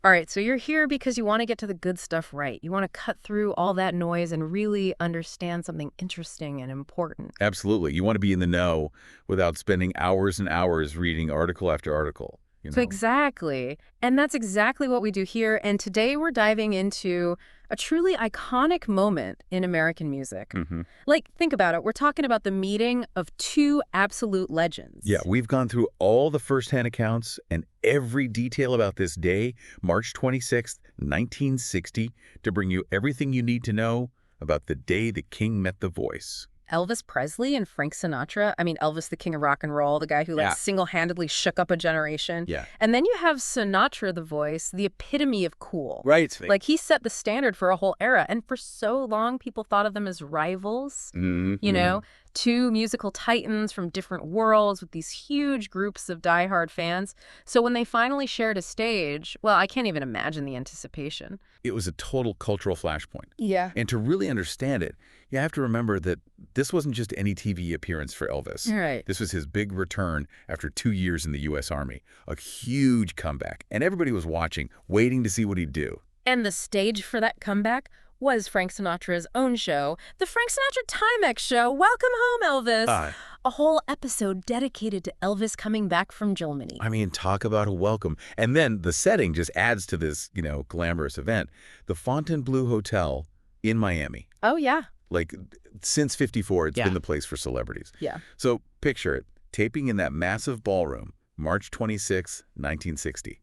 All right, so you're here because you want to get to the good stuff right. You want to cut through all that noise and really understand something interesting and important. Absolutely. You want to be in the know without spending hours and hours reading article after article, you So know? exactly. And that's exactly what we do here. And today we're diving into a truly iconic moment in American music. hmm Like, think about it. We're talking about the meeting of two absolute Yeah, legends. we've gone through all the firsthand accounts and every detail about this day, March 26th, 1960, to bring you everything you need to know about the day the king met the voice. Elvis Presley and Frank Sinatra. I mean, Elvis, the king of rock and roll, the guy who like Yeah. single-handedly shook up a generation. Yeah. And then you have Sinatra, the voice, the epitome of cool. Right. Like he set the standard for a whole era. And for so long, people thought of them as rivals, you Mm-hmm. know, two musical titans from different worlds with these huge groups of diehard fans. So when they finally shared a stage, well, I can't even imagine the anticipation. It was a total cultural flashpoint. Yeah. And to really understand it, you have to remember that this wasn't just any TV appearance for Elvis. All right. This was his big return after 2 years in the U.S. Army, a huge comeback. And everybody was watching, waiting to see what he'd do. And the stage for that comeback was Frank Sinatra's own show, the Frank Sinatra Timex Show. Welcome home, Elvis. Ah, A whole episode dedicated to Elvis coming back from Germany. I mean, talk about a welcome. And then the setting just adds to this, glamorous event. The Fontainebleau Hotel in Miami. Oh, yeah. Like, since 54, it's Yeah. been the place for celebrities. Yeah. So picture it, taping in that massive ballroom, March 26, 1960.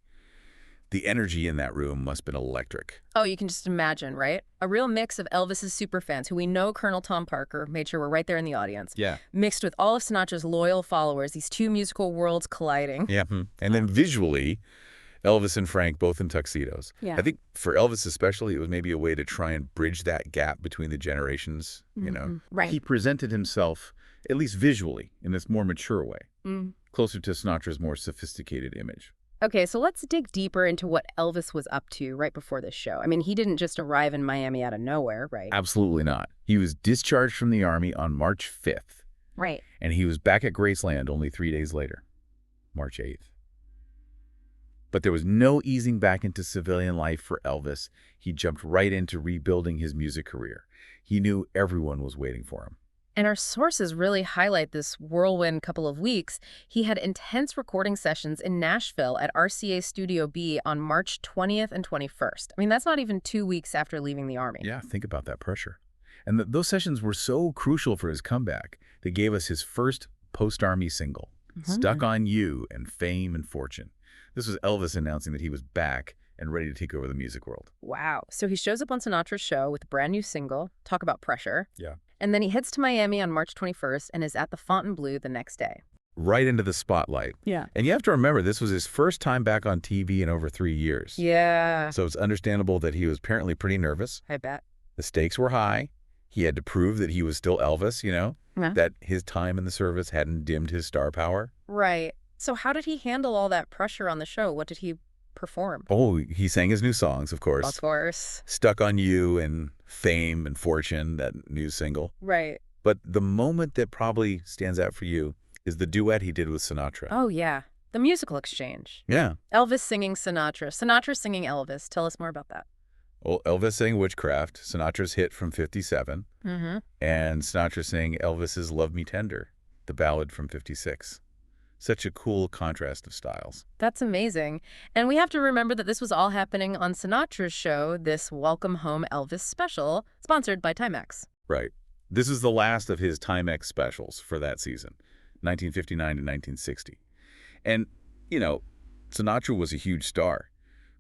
The energy in that room must have been electric. Oh, you can just imagine, right? A real mix of Elvis's superfans, who we know Colonel Tom Parker made sure we're right there in the audience, Yeah. mixed with all of Sinatra's loyal followers, these two musical worlds colliding. Yeah. And then visually, Elvis and Frank both in tuxedos. Yeah. I think for Elvis especially, it was maybe a way to try and bridge that gap between the generations, Right. He presented himself, at least visually, in this more mature way, Mm. closer to Sinatra's more sophisticated image. Okay, so let's dig deeper into what Elvis was up to right before this show. I mean, he didn't just arrive in Miami out of nowhere, right? Absolutely not. He was discharged from the Army on March 5th, Right. and he was back at Graceland only 3 days later, March 8th. But there was no easing back into civilian life for Elvis. He jumped right into rebuilding his music career. He knew everyone was waiting for him. And our sources really highlight this whirlwind couple of weeks. He had intense recording sessions in Nashville at RCA Studio B on March 20th and 21st. I mean, that's not even 2 weeks after leaving the Army. Yeah, think about that pressure. And those sessions were so crucial for his comeback. They gave us his first post-Army single, Stuck on You and Fame and Fortune. This was Elvis announcing that he was back and ready to take over the music world. Wow. So he shows up on Sinatra's show with a brand new single, talk about pressure. Yeah. And then he heads to Miami on March 21st and is at the Fontainebleau the next day. Right into the spotlight. Yeah. And you have to remember, this was his first time back on TV in over 3 years. Yeah. So it's understandable that he was apparently pretty nervous. I bet. The stakes were high. He had to prove that he was still Elvis, Yeah. that his time in the service hadn't dimmed his star power. Right. So how did he handle all that pressure on the show? What did he perform? Oh, he sang his new songs, of course. Of course. Stuck on You and Fame and Fortune, that new single. Right. But the moment that probably stands out for you is the duet he did with Sinatra. Oh, yeah. The musical exchange. Yeah. Elvis singing Sinatra. Sinatra singing Elvis. Tell us more about that. Well, Elvis sang Witchcraft, Sinatra's hit from 57, Mm-hmm. and Sinatra sang Elvis's Love Me Tender, the ballad from 56. Such a cool contrast of styles. That's amazing. And we have to remember that this was all happening on Sinatra's show, this Welcome Home Elvis special, sponsored by Timex. Right. This is the last of his Timex specials for that season, 1959 to 1960. And, Sinatra was a huge star,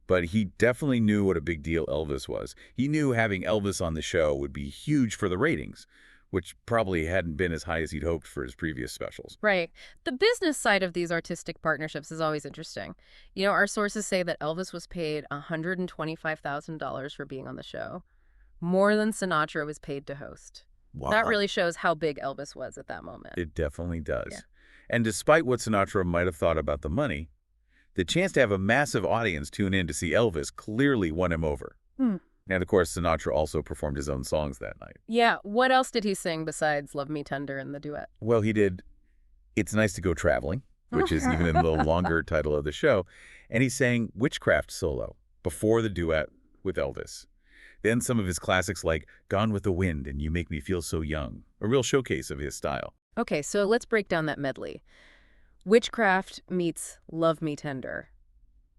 but he definitely knew what a big deal Elvis was. He knew having Elvis on the show would be huge for the ratings, which probably hadn't been as high as he'd hoped for his previous specials. Right. The business side of these artistic partnerships is always interesting. Our sources say that Elvis was paid $125,000 for being on the show, more than Sinatra was paid to host. Wow. That really shows how big Elvis was at that moment. It definitely does. Yeah. And despite what Sinatra might have thought about the money, the chance to have a massive audience tune in to see Elvis clearly won him over. And of course, Sinatra also performed his own songs that night. Yeah. What else did he sing besides Love Me Tender and the duet? Well, he did It's Nice to Go Traveling, which is even in the longer title of the show. And he sang Witchcraft solo. before the duet with Elvis. Then some of his classics like Gone with the Wind and You Make Me Feel So Young, a real showcase of his style. Okay, so let's break down that medley. Witchcraft meets Love Me Tender.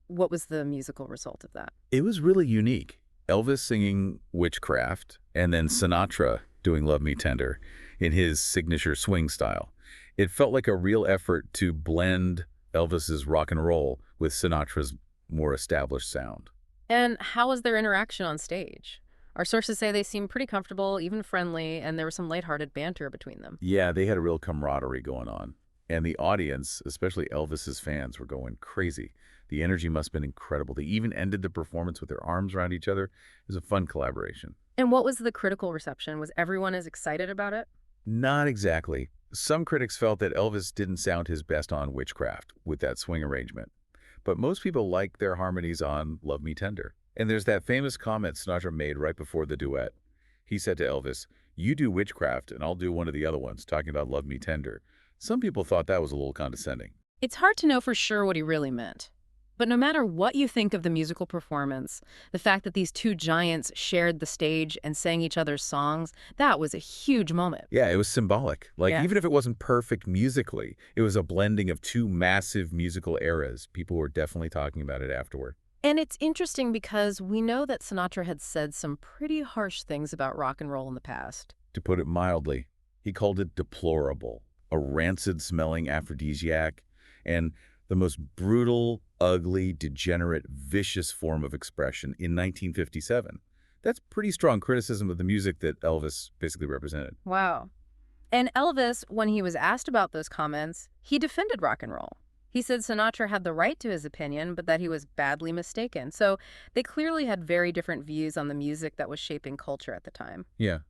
What was the musical result of that? It was really unique. Elvis singing Witchcraft and then Sinatra doing Love Me Tender in his signature swing style. It felt like a real effort to blend Elvis's rock and roll with Sinatra's more established sound. And how was their interaction on stage? Our sources say they seemed pretty comfortable, even friendly, and there was some lighthearted banter between them. Yeah, they had a real camaraderie going on. And the audience, especially Elvis's fans, were going crazy. The energy must have been incredible. They even ended the performance with their arms around each other. It was a fun collaboration. And what was the critical reception? Was everyone as excited about it? Not exactly. Some critics felt that Elvis didn't sound his best on Witchcraft with that swing arrangement. But most people liked their harmonies on Love Me Tender. And there's that famous comment Sinatra made right before the duet. He said to Elvis, "You do Witchcraft and I'll do one of the other ones," talking about Love Me Tender. Some people thought that was a little condescending. It's hard to know for sure what he really meant. But no matter what you think of the musical performance, the fact that these two giants shared the stage and sang each other's songs, that was a huge moment. Yeah, it was symbolic. Like, Yeah. even if it wasn't perfect musically, it was a blending of two massive musical eras. People were definitely talking about it afterward. And it's interesting because we know that Sinatra had said some pretty harsh things about rock and roll in the past. To put it mildly, he called it deplorable, a rancid-smelling aphrodisiac, and the most brutal, ugly, degenerate, vicious form of expression in 1957. That's pretty strong criticism of the music that Elvis basically represented. Wow. And Elvis, when he was asked about those comments, he defended rock and roll. He said Sinatra had the right to his opinion, but that he was badly mistaken. So they clearly had very different views on the music that was shaping culture at the time. Yeah.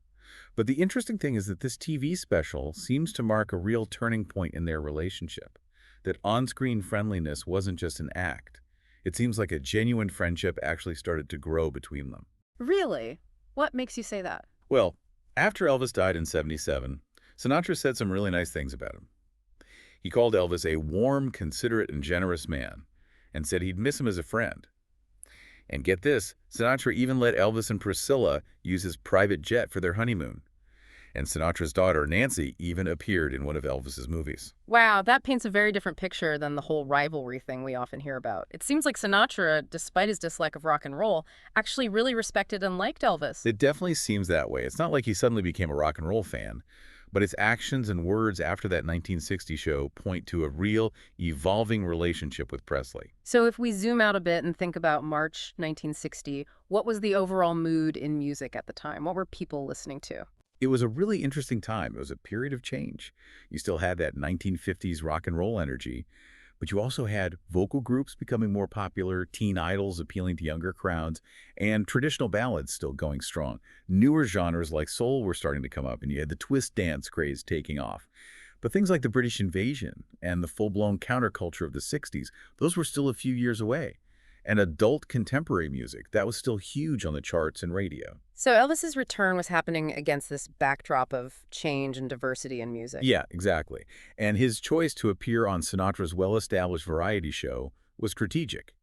But the interesting thing is that this TV special seems to mark a real turning point in their relationship. That on-screen friendliness wasn't just an act. It seems like a genuine friendship actually started to grow between them. Really? What makes you say that? Well, after Elvis died in '77, Sinatra said some really nice things about him. He called Elvis a warm, considerate, and generous man, and said he'd miss him as a friend. And get this, Sinatra even let Elvis and Priscilla use his private jet for their honeymoon. And Sinatra's daughter, Nancy, even appeared in one of Elvis's movies. Wow, that paints a very different picture than the whole rivalry thing we often hear about. It seems like Sinatra, despite his dislike of rock and roll, actually really respected and liked Elvis. It definitely seems that way. It's not like he suddenly became a rock and roll fan, but his actions and words after that 1960 show point to a real, evolving relationship with Presley. So if we zoom out a bit and think about March 1960, what was the overall mood in music at the time? What were people listening to? It was a really interesting time. It was a period of change. You still had that 1950s rock and roll energy, but you also had vocal groups becoming more popular, teen idols appealing to younger crowds, and traditional ballads still going strong. Newer genres like soul were starting to come up, and you had the twist dance craze taking off. But things like the British invasion and the full-blown counterculture of the 60s, those were still a few years away. And adult contemporary music, that was still huge on the charts and radio. So Elvis's return was happening against this backdrop of change and diversity in music. Yeah, exactly. And his choice to appear on Sinatra's well-established variety show was strategic.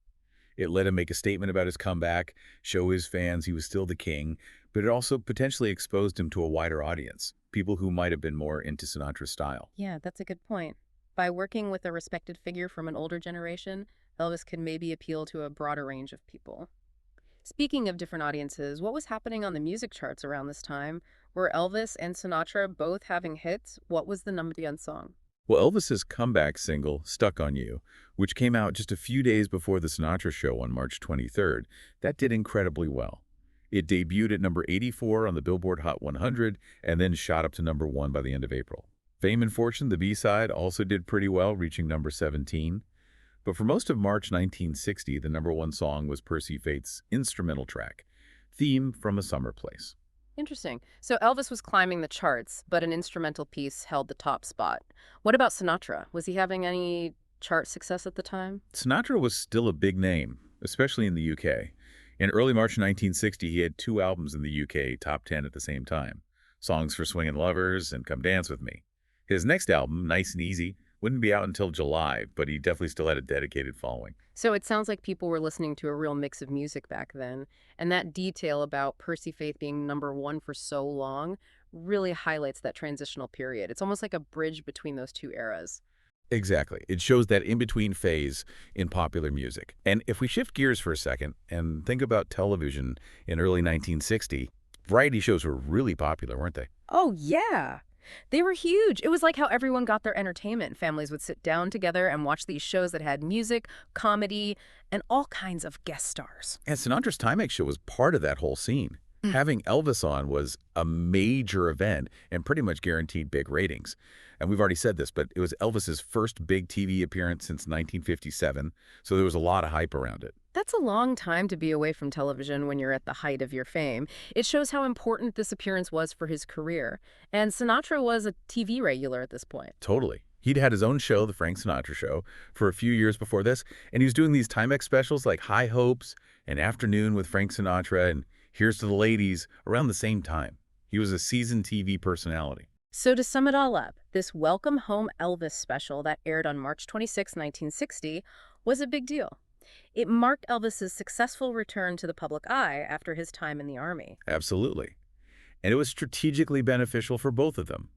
It let him make a statement about his comeback, show his fans he was still the king, but it also potentially exposed him to a wider audience, people who might have been more into Sinatra's style. Yeah, that's a good point. By working with a respected figure from an older generation, Elvis could maybe appeal to a broader range of people. Speaking of different audiences, what was happening on the music charts around this time? Were Elvis and Sinatra both having hits? What was the #1 song? Well, Elvis's comeback single, Stuck on You, which came out just a few days before the Sinatra show on March 23rd, that did incredibly well. It debuted at number 84 on the Billboard Hot 100 and then shot up to #1 by the end of April. Fame and Fortune, the B-side, also did pretty well, reaching number 17. But for most of March 1960, the #1 song was Percy Faith's instrumental track, Theme from a Summer Place. Interesting. So Elvis was climbing the charts, but an instrumental piece held the top spot. What about Sinatra? Was he having any chart success at the time? Sinatra was still a big name, especially in the UK. In early March 1960, he had 2 albums in the UK top 10 at the same time, Songs for Swingin' Lovers and Come Dance With Me. His next album, Nice and Easy, wouldn't be out until July, but he definitely still had a dedicated following. So it sounds like people were listening to a real mix of music back then, and that detail about Percy Faith being #1 for so long really highlights that transitional period. It's almost like a bridge between those two eras. Exactly. It shows that in-between phase in popular music. And if we shift gears for a second and think about television in early 1960, variety shows were really popular, weren't they? Oh, yeah. They were huge. It was like how everyone got their entertainment. Families would sit down together and watch these shows that had music, comedy, and all kinds of guest stars. And Sinatra's Timex show was part of that whole scene. Mm. Having Elvis on was a major event and pretty much guaranteed big ratings. And we've already said this, but it was Elvis's first big TV appearance since 1957, so there was a lot of hype around it. That's a long time to be away from television when you're at the height of your fame. It shows how important this appearance was for his career. And Sinatra was a TV regular at this point. Totally. He'd had his own show, The Frank Sinatra Show, for a few years before this, and he was doing these Timex specials like High Hopes and Afternoon with Frank Sinatra and Here's to the Ladies around the same time. He was a seasoned TV personality. So to sum it all up, this Welcome Home Elvis special that aired on March 26, 1960, was a big deal. It marked Elvis's successful return to the public eye after his time in the Army. Absolutely. And it was strategically beneficial for both of them.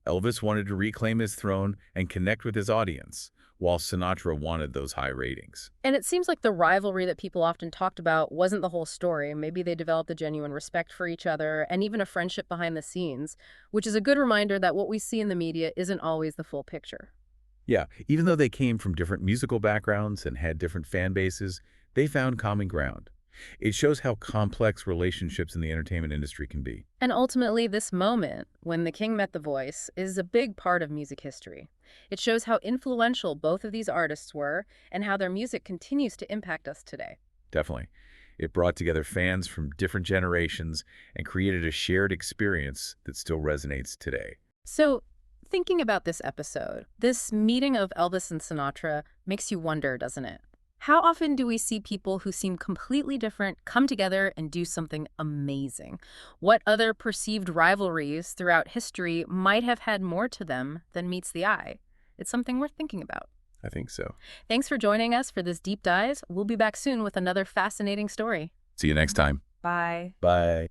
Elvis wanted to reclaim his throne and connect with his audience, while Sinatra wanted those high ratings. And it seems like the rivalry that people often talked about wasn't the whole story. Maybe they developed a genuine respect for each other and even a friendship behind the scenes, which is a good reminder that what we see in the media isn't always the full picture. Yeah, even though they came from different musical backgrounds and had different fan bases, they found common ground. It shows how complex relationships in the entertainment industry can be. And ultimately, this moment, when the king met the voice, is a big part of music history. It shows how influential both of these artists were and how their music continues to impact us today. Definitely. It brought together fans from different generations and created a shared experience that still resonates today. So, thinking about this episode, this meeting of Elvis and Sinatra makes you wonder, doesn't it? How often do we see people who seem completely different come together and do something amazing? What other perceived rivalries throughout history might have had more to them than meets the eye? It's something worth thinking about. I think so. Thanks for joining us for this deep dive. We'll be back soon with another fascinating story. See you next time. Bye. Bye.